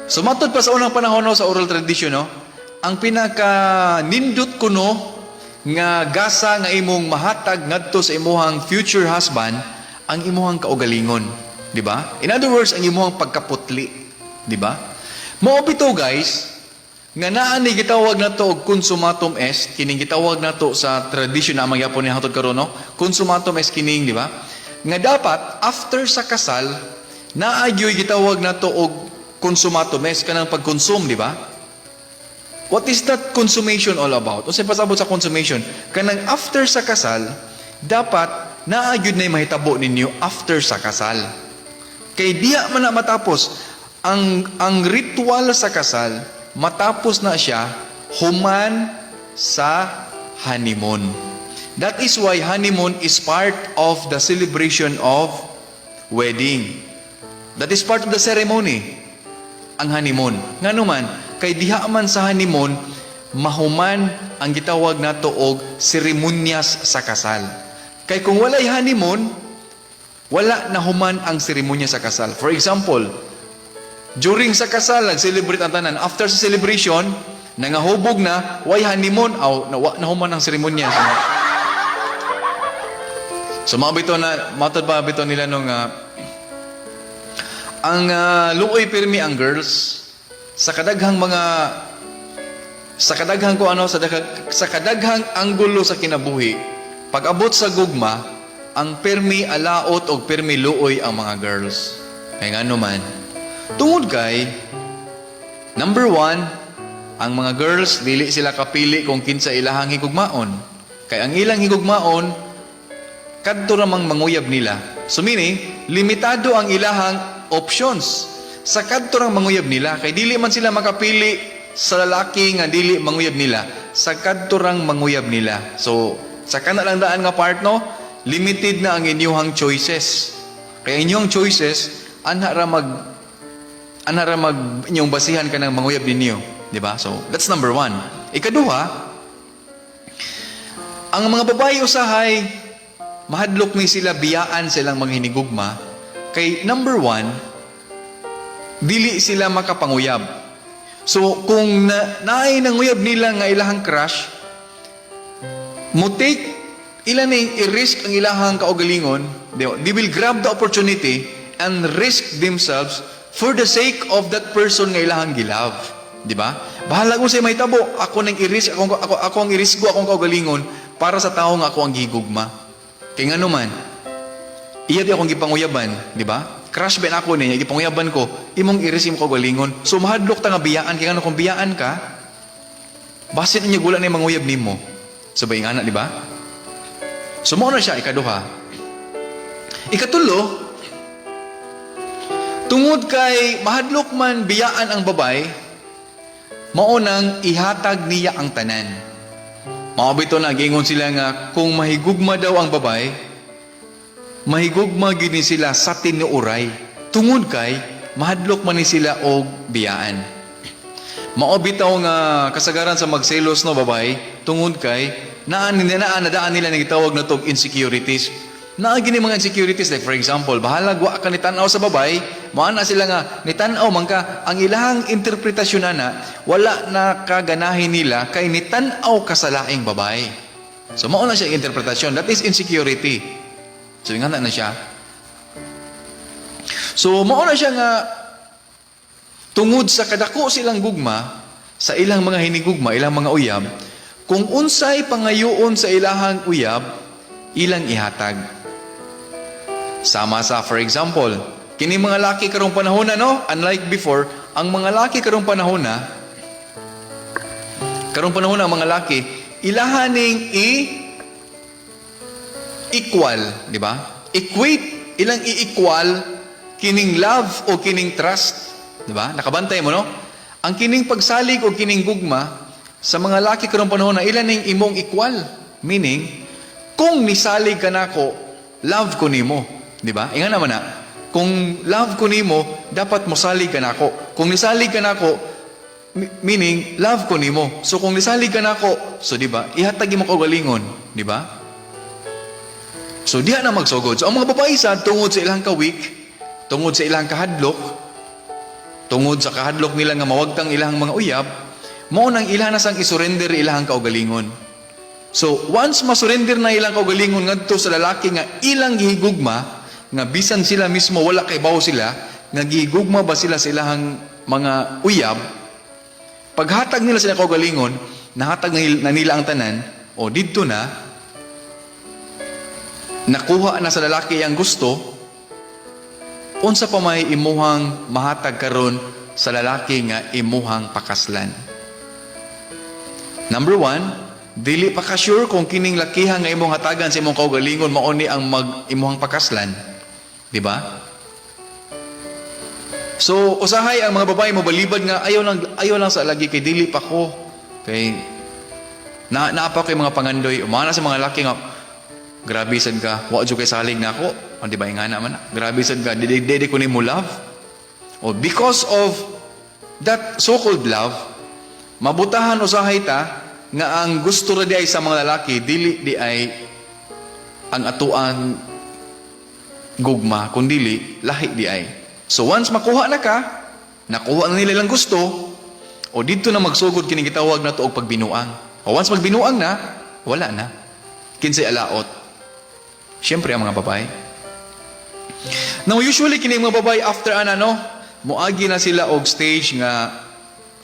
So matod pa sa unang panahon no, sa oral tradition no, ang pinaka nindot kuno nga gasa nga imong mahatag ngadto sa imuhang future husband ang imuhang kaugalingon, di ba? In other words, ang imuhang pagkaputli, di ba? Mao bitaw guys, nga naa ni gitawag nato og consumatum est, kining gitawag nato sa tradition na magyapon ni hangtod karon no, consumatum est kining, di ba? Nga dapat after sa kasal naa gyoy gitawag nato og consumatum est kanang pagkonsum, di ba? What is that consummation all about? Unsay pasabot sa consummation? Kanang after sa kasal, dapat naagyud na mahitabo ninyo after sa kasal. Kay diya man na matapos ang ritual sa kasal, matapos na siya human sa honeymoon. That is why honeymoon is part of the celebration of wedding. That is part of the ceremony. Ang honeymoon. Nganuman, kay diha man sa honeymoon, mahuman ang gitawag nato og seremonyas sa kasal. Kay kung walay honeymoon, wala na human ang seremonya sa kasal. For example, during sa kasal, nag-celebrate ang tanan. After sa celebration, nangahubog na, why honeymoon, nahuman ang seremonya. So, mabito na, matod pa bito nila nung, ang luoy pirmi ang girls, sa kadaghang anggulo sa kinabuhi, pag abot sa gugma, ang permi alaot o permi luoy ang mga girls. Kaya nga naman, tungod kay, number 1, ang mga girls, dili sila kapili kung kinsa ilahang higugmaon. Kaya ang ilang higugmaon, kadto ramang manguyab nila. So meaning, limitado ang ilahang options sa kadto rang manguyab nila. Kay dili man sila makapili sa lalaki nga dili manguyab nila. Sa kadto rang manguyab nila. So, sa kana lang daan nga part no, limited na ang inyong choices. Kaya inyong choices anhara mag inyong basihan kanang manguyab ninyo, di ba? So, that's number 1. Ikaduha, ang mga babae usahay mahadlok ni sila biyaan sa ilang mga hinigugma. Kay number 1, dili sila makapanguyab. So, kung naay nanguyab nila nga ilahang crush, mutik ilan i-risk ang ilahang kaugalingon, they will grab the opportunity and risk themselves for the sake of that person nga ilahang gilove. Di ba? Bahala ko sa may tabo, ako nang i-risk, ako ang i-risk ko akong kaugalingon para sa tao nga ako ang gigugma. Kaya nga naman, iya di akong gipanguyaban, di ba? Crush ben ako niya, gipanguyaban ko, imong i-risk imong kaugalingon. So mahadlok ta nga biyaan, kaya nga kung biyaan ka, basit niya gula na yung manguyab nimo. Sabay nga na, di ba? So, mao na siya, ikaduha. Ikatulo, tungod kay mahadlok man biyaan ang babay, mao nang ihatag niya ang tanan. Maabito na, gingon sila nga, kung mahigugma daw ang babay, mahigugma gini sila sa tinuuray. Tungod kay, mahadlok man ni sila og biyaan. Maabitaw nga kasagaran sa magselos no babay, tungod kay, nadaan nila nang itawag na itong insecurities. Naagin yung mga insecurities, like for example, bahala gwa ka nitanaw sa babay, maana sila nga, nitanaw man ka, ang ilahang interpretasyon na, wala na kaganahin nila, kay nitanaw ka sa laing babay. So, mauna siya interpretasyon. That is insecurity. So, nga na siya. So, mauna siya nga, tungod sa kadako silang gugma, sa ilang mga hinigugma, ilang mga uyab, kung unsay pangayoon sa ilahang uyab, ilang ihatag. Sama sa, for example, kini mga laki karong panahon na, no? Unlike before, ang mga laki karong panahon na, ang mga laki, ilahaning equal, di ba? Equate, ilang i-equal, kining love o kining trust, di ba? Nakabantay mo, no? Ang kining pagsalig o kining gugma, sa mga laki karong panahon na ilan ning imong equal. Meaning, kung nisalig ka nako, love ko nimo. Di ba? Inga naman na, kung love ko nimo, dapat mo salig ka nako. Kung nisalig ka nako, meaning, love ko nimo. So, kung nisalig ka nako, so di ba, ihatag mo kaugalingon. Di ba? So, diha na magsugod. So, ang mga babae sa tungod sa ilang kawik, tungod sa ilang kahadlok, tungod sa kahadlok nila nga mawagtang ilahang mga uyab, mao nang ilang na sang isurrender ilahang kaugalingon. So once masurrender na ilang kaugalingon ngadto sa lalaki nga ilang gihigugma, nga bisan sila mismo wala kay bawo sila, nga gihigugma ba sila sa ilahang mga uyab, paghatag nila sila kaugalingon, nahatag na nila ang tanan, o didto na, nakuha na sa lalaki ang gusto, unsa pa may imuhang mahatag karon sa lalaki nga imuhang pakaslan. Number 1, dili pa ka sure kung kining lakihan nga imong hatagan sa imong kaugalingon mao ni ang imuhang pakaslan. Di ba? So, usahay ang mga babae mo balibad nga ayaw lang sa lagi kay dili pa ko. Kay naapa kay mga pangandoy, umana sa mga laki nga grabe sad ka, wa jud kay salig na ako. O di ba ingana man? Grabe sad ka, dili ko nimo love. O because of that so-called love, mabutahan usahay ta nga ang gusto ra di ay sa mga lalaki dili di ay ang atuang gugma kundili lahi di ay. So once makuha na ka, nakuha na nila lang gusto, o dito na magsugod kini gitawag na tuog pagbinuang. O once magbinuang na, wala na. Kinsay alaot. Siyempre ang mga babae. Now usually kini mga babae after muagi na sila og stage nga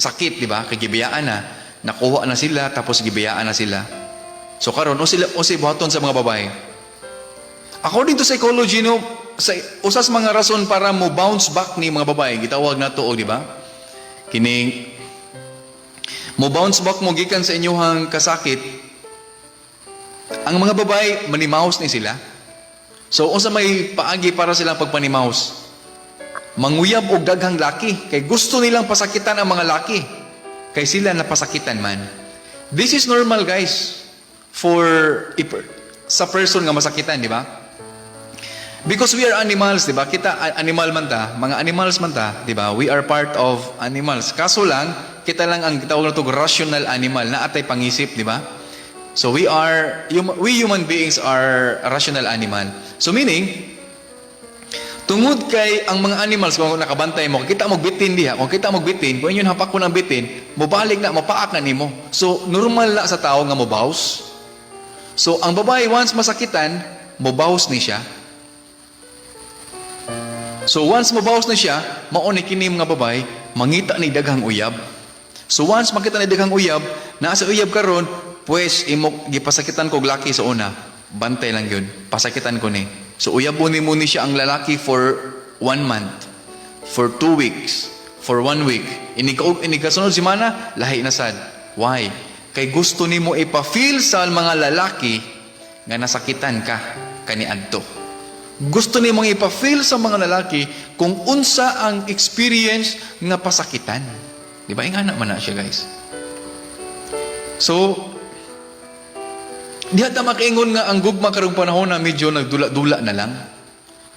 sakit, di ba? Kay gibiyaan na. Nakuha na sila tapos gibiyaan na sila. So karon o si buhaton sa mga babae. According to psychology, sa usas mga rason para mo bounce back ni mga babae, gitawag na to, di ba? Kining mo bounce back mo gikan sa inyong kasakit. Ang mga babae manimaus ni sila. So unsa may paagi para silang pagpanimaus? Manguyab og daghang laki kay gusto nilang pasakitan ang mga laki. Kay sila napasakitan man. This is normal, guys, sa person nga masakitan, di ba? Because we are animals, di ba? Kita animal man ta, mga animals man ta, di ba? We are part of animals. Kaso lang, kita lang ang tawag na to rational animal na atay pangisip, di ba? So we human beings are a rational animal. So meaning, tungod kay ang mga animals kung nakabantay mo, kita mo bitin diha, kung kita mo bitin, kung yun hapak ko ng bitin, mobalik na, mapaak na nimo. So normal na sa tao nga mobaws. So ang babae once masakitan, mobaws ni siya. So once mabawas na siya, mauni kini mga babae, mangita ni daghang uyab. So once makita ni daghang uyab, nasa uyab karon, pues imo gipasakitan kog laki sa una. Bantay lang yun. Pasakitan ko ni. So uyabon ni muni siya ang lalaki for 1 month, for 2 weeks, for 1 week. Inikasunod si mana, lahi na sad. Why? Kay gusto nimo ipa-feel sa mga lalaki nga nasakitan ka kaniadto. Gusto ni mong ipa-feel sa mga lalaki kung unsa ang experience nga pasakitan. Di ba? Ingana man na siya, guys. So, di hata makaingon nga ang gugma karong panahon na medyo nagdula-dula na lang.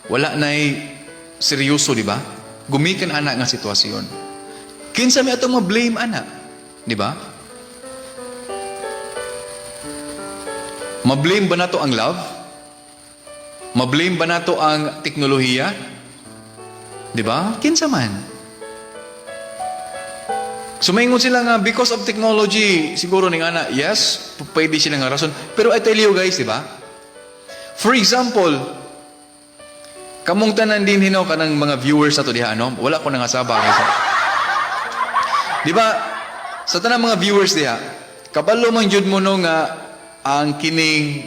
Wala na'y seryoso, di ba? Gumikan ana nga sitwasyon. Kinsa may atong ma-blame ana. Di ba? Ma-blame ba nato ang love? Ma-blame ba nato ang teknolohiya? Di ba? Kinsa man. So maingon sila nga because of technology, siguro ning ana, yes, pwede sila nga rason. Pero I tell you guys, di ba? For example, kamong tanan din kanang mga viewers ato diha, wala ko nangasaba guys. Di ba? Sa tanang mga viewers diha, kabalo man jud mo nga ang kining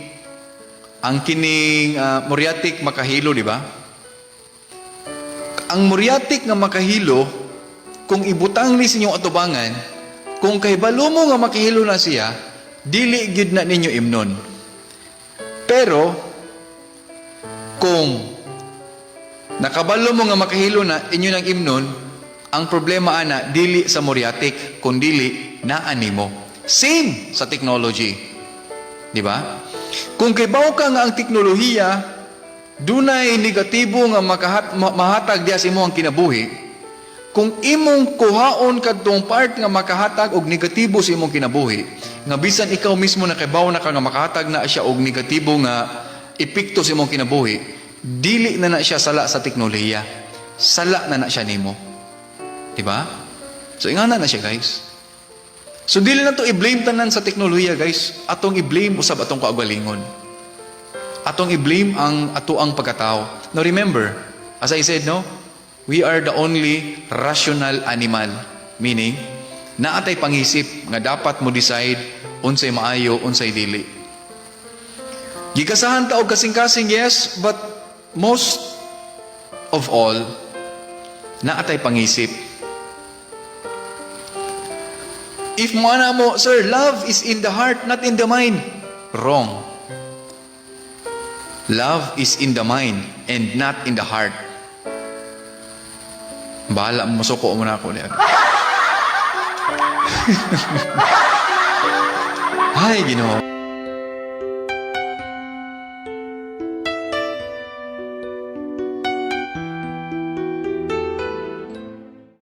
muriatic makahilo, di ba? Ang muriatic nga makahilo, kung ibutang ni sa inyong atubangan, kung kahibalo mo nga makahilo na siya, dili gyud na ninyo imnon. Pero, kung nakabalo mo nga makahilo na inyo ng imnon, ang problema ana, dili sa muriatic, kundili na animo. Same sa technology. Di ba? Kung kaybaw ka nga ang teknolohiya, dunay negatibo nga mahatag diya sa imong kinabuhi, kung imong kuhaon kadtong part nga makahatag og negatibo sa imong kinabuhi, nga bisan ikaw mismo na kaybaw na ka nga makahatag na siya og negatibo nga epekto sa imong kinabuhi, dili na siya sala sa teknolohiya. Sala na siya nimo. Diba? So, ingana na siya, guys. So, dili na to i-blame tanan sa teknolohiya, guys. Atong i-blame usab atong kaugalingon. Atong i-blame ang ato ang pagkatao. Now, remember, as I said, no? We are the only rational animal. Meaning, naatay pangisip nga dapat mo decide unsay maayo, unsay dili. Gigasahan ta og kasing-kasing, yes, but most of all, naatay pangisip. If mo ana mo, sir, love is in the heart, not in the mind. Wrong. Love is in the mind and not in the heart. Bahala mo, suko mo na ako niya. Ay, Ginoo.